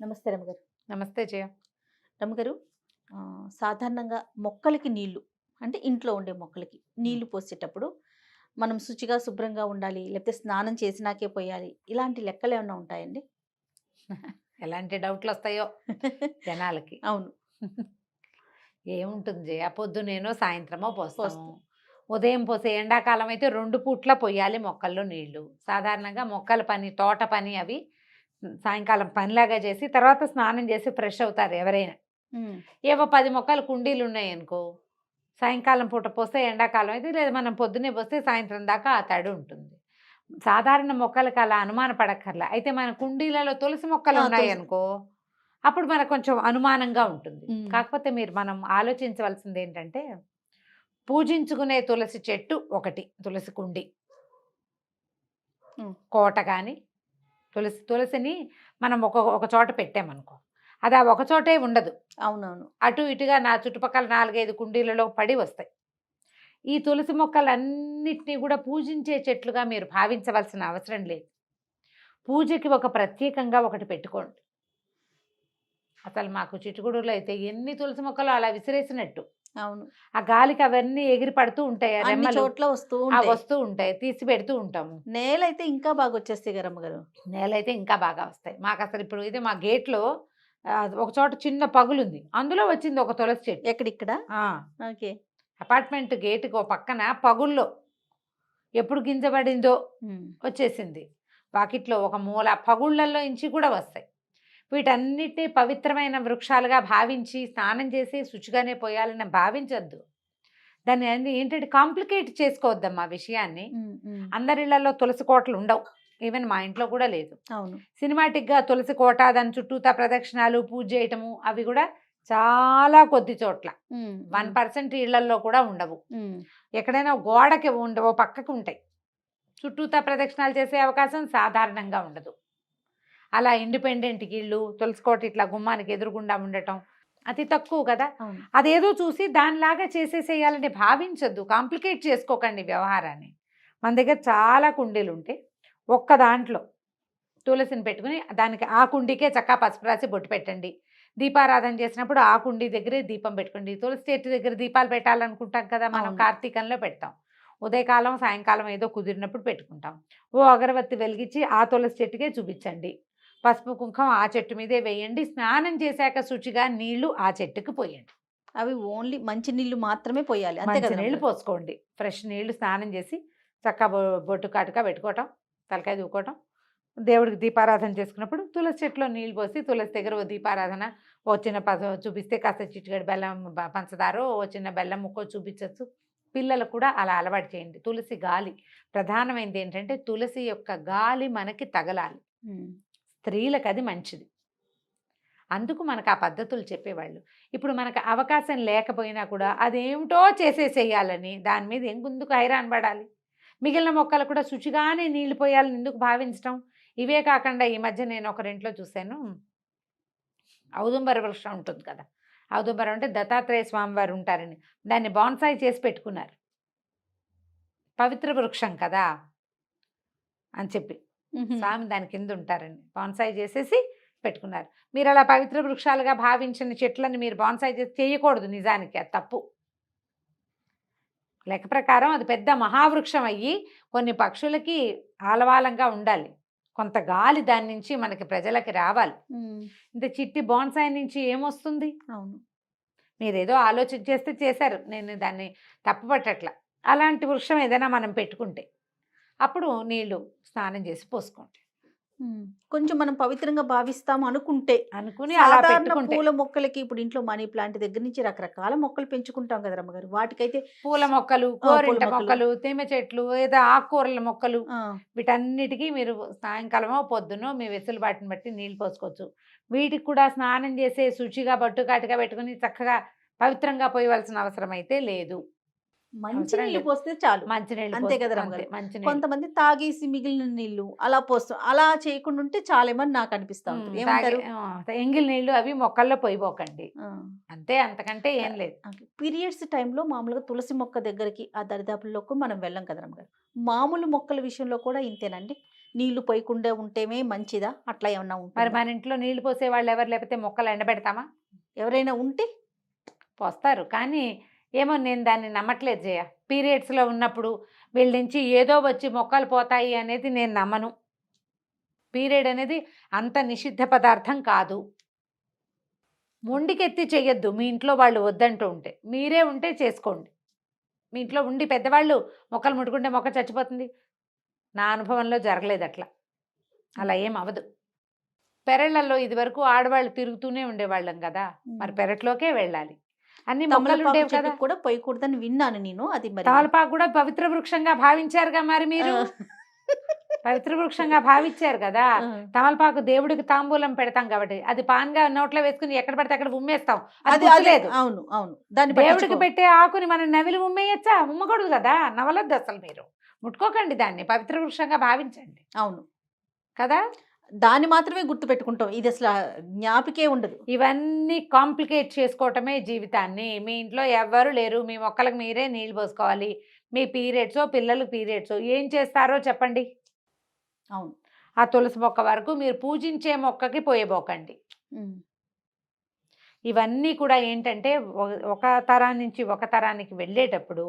నమస్తే రమగారు. నమస్తే జయ. రమగారు, సాధారణంగా మొక్కలకి నీళ్లు అంటే ఇంట్లో ఉండే మొక్కలకి హ్మ్. నీళ్లు పోసేటప్పుడు మనం శుచిగా, శుభ్రంగా ఉండాలి. లేకపోతే స్నానం చేసినాకే పోయాలి. ఇలాంటి లెక్కలేమన్నా ఉంటాయండి? ఎలాంటి డౌట్‌లొస్తాయో జనాలకి. అవును. ఏముంటుంది జయ, పొద్దునేనో, సాయంత్రమో పోస్తాము. పోస్తాం. ఉదయం పోసే ఎండాకాలం అయితే 2 పూట్ల పొయ్యాలి మొక్కల్లో నీళ్లు. సాధారణంగా మొక్కల పని, తోట పని అవి సాయంకాలం పనిలాగా చేసి తర్వాత స్నానం చేసి ఫ్రెష్ అవుతారు ఎవరైనా. హ్మ్. ఏవో 10 మొక్కలు కుండీలున్నాయనుకో, సాయంకాలం పూట పోస్తే ఎండాకాలం అయితే, లేదా మనం పొద్దున్నే పోస్తే సాయంత్రం దాకా ఆ తడి ఉంటుంది. సాధారణ మొక్కలకి అలా అనుమాన పడక్కర్లా. అయితే మన కుండీలలో తులసి తులసి. మొక్కలున్నాయనుకో, అప్పుడు మనకు కొంచెం అనుమానంగా ఉంటుంది. హ్మ్. కాకపోతే మనం ఆలోచించవలసిందేంటంటే, పూజించుకునే తులసి చెట్టు ఒకటి, తులసి కుండి. హ్మ్. కోట గాని, తులసిని మనం ఒక ఒక చోట పెట్టామనుకో, అది ఆ ఒక చోటే ఉండదు. అవునవును. అటు ఇటుగా నా చుట్టుపక్కల 4, 5 కుండీలలో పడి వస్తాయి. ఈ తులసి మొక్కలన్నిటిని కూడా పూజించే చెట్లుగా మీరు భావించవలసిన అవసరం లేదు. పూజకి ఒక ప్రత్యేకంగా ఒకటి పెట్టుకోండి. అసలు మాకు చిట్టుగూడూరులో అయితే ఎన్ని తులసి మొక్కలు అలా విసిరేసినట్టు. అవును. ఆ గాలికి అవన్నీ ఎగిరి పడుతూ ఉంటాయి. ఆ అన్ని రెమ్మలు చోట్ల వస్తూ ఉంటాయి. వస్తూ ఉంటాయి. తీసి పెడుతూ ఉంటాము. నేలైతే ఇంకా బాగా వచ్చేస్తాయి కదా రమ్మగారు. నేలైతే ఇంకా బాగా వస్తాయి. మాకసలు ఇప్పుడు ఇది మా గేట్‌లో ఒక చోట చిన్న పగులుంది. అందులో వచ్చింది ఒక తులసి చెట్టు. ఎక్కడిక్కడ? ఆ! ఓకే. అపార్ట్మెంట్ గేట్‌కి ఓ పక్కన పగుల్లో ఎప్పుడు గింజ పడిందో హ్మ్. వచ్చేసింది. వాకిట్లో ఒక మూల పగుళ్ళల్లో నుంచి కూడా వస్తాయి. వీటన్నిటిని పవిత్రమైన వృక్షాలుగా భావించి స్నానం చేసి శుచిగానే పోయాలని భావించొద్దు. దాన్ని ఏంటంటే కాంప్లికేట్ చేసుకోవద్దమ్మా విషయాన్ని. హ్మ్. హ్మ్. అందరిళ్లలో తులసి కోటలు ఉండవు. ఈవెన్ మా ఇంట్లో కూడా లేదు. అవును. సినిమాటిక్‌గా తులసి కోట, దాని చుట్టూతా ప్రదక్షిణాలు, పూజ చేయటము అవి కూడా చాలా కొద్ది చోట్ల. హ్మ్. హ్మ్. 1% ఇళ్లల్లో కూడా ఉండవు. హ్మ్. ఎక్కడైనా గోడకి ఓ పక్కకు ఉంటాయి. చుట్టూతా ప్రదక్షిణాలు చేసే అవకాశం సాధారణంగా ఉండదు. అలా ఇండిపెండెంట్ ఇళ్ళు, తులసి కోట ఇట్లా గుమ్మానికి ఎదురుగుండా ఉండటం అతి తక్కువ కదా! అవును. అదేదో చూసి దానిలాగా చేసేసేయాలని భావించొద్దు. కాంప్లికేట్ చేసుకోకండి వ్యవహారాన్ని. మన దగ్గర చాలా కుండీలుంటే, ఒక్క దాంట్లో తులసిని పెట్టుకొని దానికి ఆ కుండీకే చక్కా పసుపు రాసి బొట్టు పెట్టండి. దీపారాధన చేసినప్పుడు ఆ కుండీ దగ్గరే దీపం పెట్టుకోండి. తులసి చెట్టు దగ్గర దీపాలు పెట్టాలనుకుంటాం కదా మనం, అవును. కార్తీకంలో పెడతాం. ఉదయకాలం, సాయంకాలం ఏదో కుదిరినప్పుడు పెట్టుకుంటాం. ఓ అగరబత్తి వెలిగించి ఆ తులసి చెట్టుకే చూపించండి. పసుపు, కుంకం ఆ చెట్టు మీదే వేయండి. స్నానం చేశాక శుచిగా నీళ్లు ఆ చెట్టుకి పోయండి. అవి ఓన్లీ మంచి నీళ్లు మాత్రమే పోయాలి. అంతే మంచి కదా నీళ్లు రమ్మగారు? పోసుకోండి. ఫ్రెష్ నీళ్లు స్నానం చేసి చక్కగా బొట్టు కాటుక పెట్టుకోవటం, తలకాయ దూకోవటం. దేవుడికి దీపారాధన చేసుకున్నప్పుడు తులసి చెట్టులో నీళ్ళు పోసి తులసి దగ్గర ఓ దీపారాధన, ఓ చిన్న చూపిస్తే కాస్త చిటికెడు బెల్లం, పంచదారో ఓ చిన్న బెల్లం ముక్కో చూపించొచ్చు. పిల్లలకు కూడా అలా అలవాటు చేయండి. తులసి గాలి ప్రధానమైనది ఏంటంటే, తులసి యొక్క గాలి మనకి తగలాలి. హ్మ్. స్త్రీలకు అది మంచిది. అందుకు మనకు ఆ పద్ధతులు చెప్పేవాళ్ళు. ఇప్పుడు మనకు అవకాశం లేకపోయినా కూడా అదేమిటో చేసేసేయాలని దాని మీద ఎందుకు హైరాణ పడాలి? మిగిలిన మొక్కలు కూడా శుచిగానే నీళ్లు పోయాలని ఎందుకు భావించటం? ఇవే కాకుండా ఈ మధ్య నేను ఒకరింట్లో చూశాను. ఔదుంబర వృక్షం ఉంటుంది కదా! ఔదుంబరం అంటే దత్తాత్రేయ స్వామి వారు ఉంటారని. దాన్ని బాన్సాయి చేసి పెట్టుకున్నారు. పవిత్ర వృక్షం కదా అని చెప్పి. హుహు. స్వామి దాని కింద ఉంటారని బాన్సాయి చేసేసి పెట్టుకున్నారు. మీరు అలా పవిత్ర వృక్షాలుగా భావించిన చెట్లను మీరు బాన్సాయి చేసి చేయకూడదు, నిజానికి అది తప్పు. లెక్క ప్రకారం అది పెద్ద మహావృక్షం అయ్యి కొన్ని పక్షులకి ఆలవాలంగా ఉండాలి. కొంత గాలి దాని నుంచి మనకి ప్రజలకి రావాలి. హ్మ్. ఇంత చిట్టి బాన్సాయి నుంచి ఏమొస్తుంది? అవును. మీరేదో ఆలోచన చేస్తే చేశారు. నేను దాన్ని తప్పుపట్టట్ల. అలాంటి వృక్షం ఏదైనా మనం పెట్టుకుంటే, అప్పుడు నీళ్లు స్నానం చేసి పోసుకోండి. హ్మ్. కొంచెం మనం పవిత్రంగా భావిస్తాము అనుకుంటే, అనుకుని అలా సాధారణ పెట్టుకుంటే, పూల మొక్కలకి ఇప్పుడు ఇంట్లో మనీ ప్లాంట్ దగ్గర నుంచి రకరకాల మొక్కలు పెంచుకుంటాం కదా రమ్మగారు. వాటికైతే పూల మొక్కలు, పూల గోరింట మొక్కలు. మొక్కలు, తేనె చెట్లు, ఏదో ఆకుకూరల మొక్కలు, ఆ! వీటన్నిటికీ మీరు సాయంకాలమో, పొద్దునో మీ వెసులుబాటుని బట్టి నీళ్ళు పోసుకోవచ్చు. వీటికి కూడా స్నానం చేసే శుచిగా బొట్టుకాటిగా పెట్టుకుని చక్కగా పవిత్రంగా పోయవలసిన అవసరం అయితే లేదు. మంచి అవసరం నీళ్లు లేదు. పోస్తే చాలు. మంచినీళ్ళు అంతే పోస్తే కదా అంతే, రమ్మగారు. మంచినీళ్ళు. కొంతమంది తాగేసి మిగిలిన నీళ్లు అలా పోస్తాం. అలా చేయకుండా ఉంటే చాలేమో అని నాకు అనిపిస్తా ఉంటది. తాగే ఏమంటారు? ఎంగిలి నీళ్ళు అవి మొక్కల్లో పోయిపోకండి. ఆ! అంతే, అంతకంటే ఏం లేదు. ఓకే. పీరియడ్స్ టైంలో మామూలుగా తులసి మొక్క దగ్గరికి ఆ దరిదాపుల్లోకి మనం వెళ్ళం కదా రమ్మగారు. మామూలు మొక్కల విషయంలో కూడా ఇంతేనండి? నీళ్లు పోయకుండా ఉంటేమే మంచిదా? అట్లా ఏమన్నా మరి ఉంటుందా? మన ఇంట్లో నీళ్లు పోసే వాళ్ళు ఎవరు లేకపోతే మొక్కలు ఎండబెడతామా? ఎవరైనా ఉంటే పోస్తారు. కానీ ఏమో నేను దాన్ని నమ్మట్లేదు జయ. పీరియడ్స్లో ఉన్నప్పుడు వీళ్ళ నుంచి ఏదో వచ్చి మొక్కలు పోతాయి అనేది నేను నమ్మను. పీరియడ్ అనేది అంత నిషిద్ధ పదార్థం కాదు. మొండికెత్తి చెయ్యొద్దు మీ ఇంట్లో వాళ్ళు వద్దంటూ ఉంటే. మీరే ఉంటే చేసుకోండి. మీ ఇంట్లో ఉండి పెద్దవాళ్ళు మొక్కలు ముట్టుకుంటే మొక్క చచ్చిపోతుంది. నా అనుభవంలో జరగలేదు అట్లా. అలా ఏం అవ్వదు. పెరళ్ళల్లో ఇదివరకు ఆడవాళ్ళు తిరుగుతూనే ఉండేవాళ్ళం కదా, మరి పెరట్లోకే వెళ్ళాలి. అన్ని మొక్కలు తమలపాకు ఉండేవి కదా. చెట్టుకు కూడా పోయకూడదని విన్నాను నేను. అది మరి తమలపాకు కూడా పవిత్ర వృక్షంగా భావించారుగా మరి మీరు. పవిత్ర వృక్షంగా భావించారు కదా. ఆ, తమలపాకు దేవుడికి తాంబూలం పెడతాం కాబట్టి అది పాన్గా నోట్లో వేసుకుని ఎక్కడ పడితే అక్కడ ఉమ్మేస్తాం. అది అది గుర్తులేదు. అవును అవును. దాన్ని దేవుడికి పట్టించుకో. పెట్టే ఆకుని మనం నవిలి ఉమ్మేయచ్చా? ఉమ్మకూడదు కదా. నవలద్దు అసలు. మీరు ముట్టుకోకండి దాన్ని. పవిత్ర వృక్షంగా భావించండి అవును. కదా. దాన్ని మాత్రమే గుర్తు పెట్టుకుంటాం. ఇది అసలు జ్ఞాపికే ఉండదు. ఇవన్నీ కాంప్లికేట్ చేసుకోవటమే జీవితాన్ని. మీ ఇంట్లో ఎవ్వరు లేరు, మీ మొక్కలకు మీరే నీళ్ళు పోసుకోవాలి. మీ పీరియడ్సో పిల్లలకు పీరియడ్సో ఏం చేస్తారో చెప్పండి. అవును. ఆ తులసి మొక్క వరకు మీరు పూజించే మొక్కకి పోయబోకండి. ఉమ్. ఇవన్నీ కూడా ఏంటంటే ఒక తరం నుంచి ఒక తరానికి వెళ్ళేటప్పుడు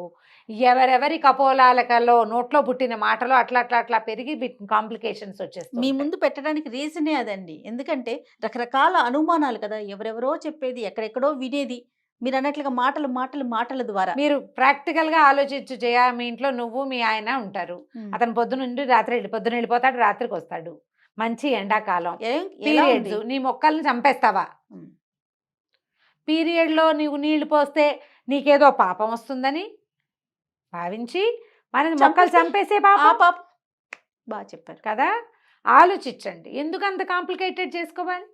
ఎవరెవరి కపోలాలకలో నోట్లో పుట్టిన మాటలు అట్లా అట్లా అట్లా పెరిగి కాంప్లికేషన్స్ మీ వచ్చేస్తాయి. ముందు పెట్టడానికి రీజనే అదండి. ఎందుకంటే రకరకాల అనుమానాలు కదా, ఎవరెవరో చెప్పేది, ఎక్కడెక్కడో వినేది. మీరు అన్నట్లుగా మాటలు మాటలు మాటల ద్వారా. మీరు ప్రాక్టికల్గా ఆలోచించు జయ. మీ ఇంట్లో నువ్వు మీ ఆయన ఉంటారు. ఉమ్. అతను పొద్దునుండి పొద్దున వెళ్ళిపోతాడు, రాత్రికి వస్తాడు. మంచి ఎండాకాలం ఎలా పీరియడ్స్. ఉంది? నీ మొక్కల్ని చంపేస్తావా? ఉమ్. పీరియడ్లో నీవు నీళ్లు పోస్తే నీకేదో పాపం వస్తుందని భావించి మన మొక్కలు చంపేసే ఆ పాపం పాప బాగా చెప్పారు. కదా. ఆలోచించండి. ఎందుకు అంత కాంప్లికేటెడ్ చేసుకోవాలి?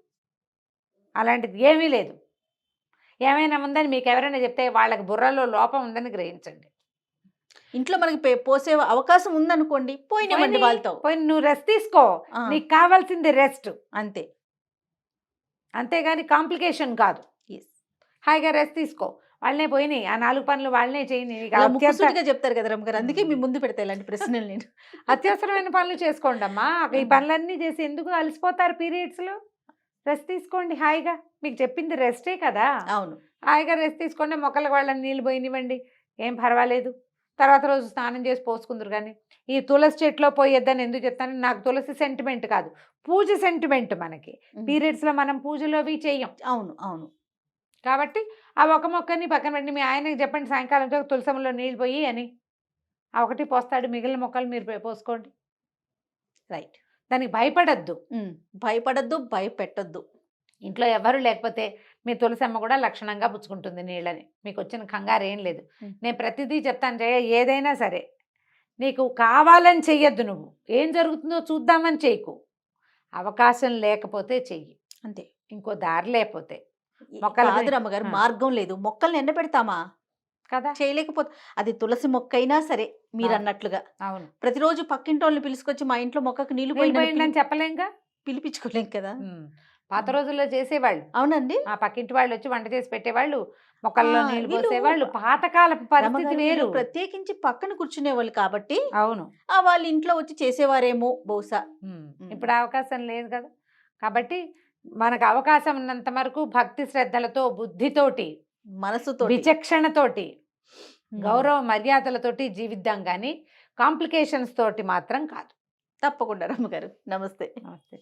అలాంటిది ఏమీ లేదు. ఏమైనా ఉందని మీకు ఎవరైనా చెప్తే వాళ్ళకి బుర్రలో లోపం ఉందని గ్రహించండి. ఇంట్లో మనకి పోసే అవకాశం ఉందనుకోండి, పోయినవ్వండి వాళ్ళతో. పోయి నువ్వు రెస్ట్ తీసుకో. ఆ, నీకు కావాల్సింది రెస్ట్, అంతే. అంతేగాని కాంప్లికేషన్ కాదు. Yes. హాయిగా రెస్ట్ తీసుకో. వాళ్ళనే పోయినాయి ఆ 4 పనులు, వాళ్ళనే చేయని. నీకు అలా అత్యంత ముక్కుసూటిగా చెప్తారు కదా రమ్మగారు. అందుకే మీ ముందు పెడతా ఇలాంటి ప్రశ్నలు నేను. అత్యవసరమైన పనులు చేసుకోండి అమ్మా. ఈ పనులన్నీ చేసి ఎందుకు అలసిపోతారు పీరియడ్స్లో? రెస్ట్ తీసుకోండి హాయిగా. మీకు చెప్పింది రెస్టే కదా. అవును. హాయిగా రెస్ట్ తీసుకోండి. మొక్కలకు వాళ్ళని నీళ్ళు పోయినివ్వండి, ఏం పర్వాలేదు. తర్వాత రోజు స్నానం చేసి పోసుకుందరు. కానీ ఈ తులసి చెట్లో పోయొద్దని ఎందుకు చెప్తాను? నాకు తులసి సెంటిమెంట్ కాదు, పూజ సెంటిమెంట్. మనకి పీరియడ్స్లో మనం పూజలు అవి చెయ్యం. అవును అవును. కాబట్టి ఆ ఒక మొక్కని పక్కన పెట్టి మీ ఆయనకి చెప్పండి సాయంకాలంతో తులసంలో నీళ్ళు పోయి అని. ఆ ఒకటి పోస్తాడు, మిగిలిన మొక్కలు మీరు పోసుకోండి. రైట్. దానికి భయపడద్దు. భయపడద్దు, భయపెట్టద్దు. ఇంట్లో ఎవరు లేకపోతే మీ తులసమ్మ కూడా లక్షణంగా పుచ్చుకుంటుంది నీళ్ళని. మీకు వచ్చిన కంగారు ఏం లేదు. నేను ప్రతిదీ చెప్తాను జయ. ఏదైనా సరే నీకు కావాలని చెయ్యొద్దు. నువ్వు ఏం జరుగుతుందో చూద్దామని చేయకు. అవకాశం లేకపోతే చెయ్యి, అంతే. ఇంకో దారి లేకపోతే. కాదు రమ్మగారు, మార్గం లేదు. మొక్కల్ని ఎండబెడతామా కదా. చేయలేకపోతే అది తులసి మొక్క అయినా సరే మీరు అన్నట్లుగా అవును. ప్రతిరోజు పక్కింటి వాళ్ళని పిలుచుకొచ్చి మా ఇంట్లో మొక్కకు నీళ్లు పోయిందని చెప్పలేంగా, పిలిపించుకోలేం కదా. పాత రోజుల్లో చేసేవాళ్ళు. అవునండి. ఆ పక్కింటి వాళ్ళు వచ్చి వంట చేసి పెట్టేవాళ్ళు, మొక్కల్లో నీళ్ళు వీళ్ళు పోసేవాళ్ళు. పాతకాల పరిస్థితి వేరు. ప్రత్యేకించి పక్కన కూర్చునే వాళ్ళు కాబట్టి అవును. వాళ్ళ ఇంట్లో వచ్చి చేసేవారేమో బహుశా. ఇప్పుడు అవకాశం లేదు కదా. కాబట్టి మనకు అవకాశం ఉన్నంత వరకు భక్తి శ్రద్ధలతో, బుద్ధితోటి, మనసుతో, విచక్షణతోటి, గౌరవ మర్యాదలతోటి జీవిద్దాం. కానీ కాంప్లికేషన్స్ తోటి మాత్రం కాదు. తప్పకుండా రమ్మగారు. నమస్తే. నమస్తే.